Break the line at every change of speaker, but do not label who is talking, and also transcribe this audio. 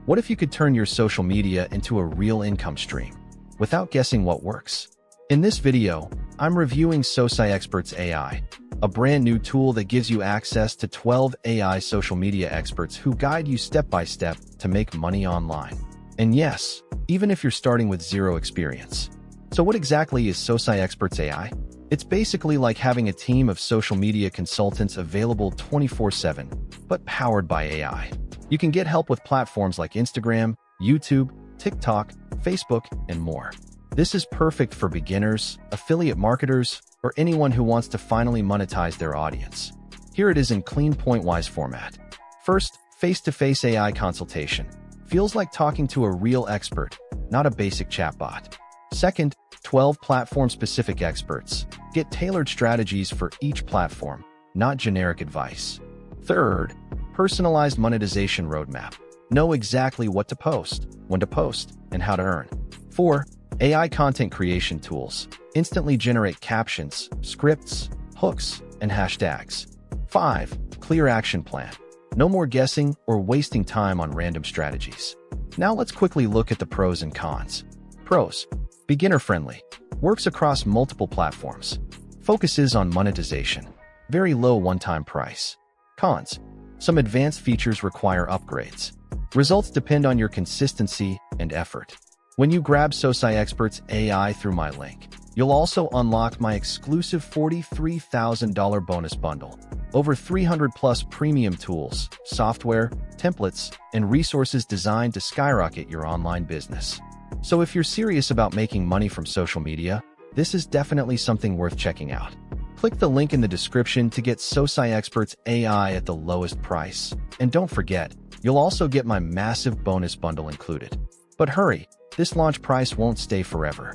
What if you could turn your social media into a real income stream without guessing what works? In this video, I'm reviewing SociExperts AI, a brand new tool that gives you access to 12 AI social media experts who guide you step by step to make money online. And yes, even if you're starting with zero experience. So what exactly is SociExperts AI? It's basically like having a team of social media consultants available 24/7, but powered by AI. You can get help with platforms like Instagram, YouTube, TikTok, Facebook, and more. This is perfect for beginners, affiliate marketers, or anyone who wants to finally monetize their audience. Here it is in clean point-wise format. First, face-to-face AI consultation. Feels like talking to a real expert, not a basic chatbot. Second, 12 platform-specific experts. Get tailored strategies for each platform, not generic advice. Third, personalized monetization roadmap. Know exactly what to post, when to post, and how to earn. 4. AI content creation tools. Instantly generate captions, scripts, hooks, and hashtags. 5. Clear action plan. No more guessing or wasting time on random strategies. Now let's quickly look at the pros and cons. Pros. Beginner-friendly. Works across multiple platforms. Focuses on monetization. Very low one-time price. Cons. Some advanced features require upgrades. Results depend on your consistency and effort. When you grab SociExperts AI through my link, you'll also unlock my exclusive $43,000 bonus bundle. Over 300 plus premium tools, software, templates, and resources designed to skyrocket your online business. So if you're serious about making money from social media, this is definitely something worth checking out. Click the link in the description to get SociExperts AI at the lowest price. And don't forget, you'll also get my massive bonus bundle included. But hurry, this launch price won't stay forever.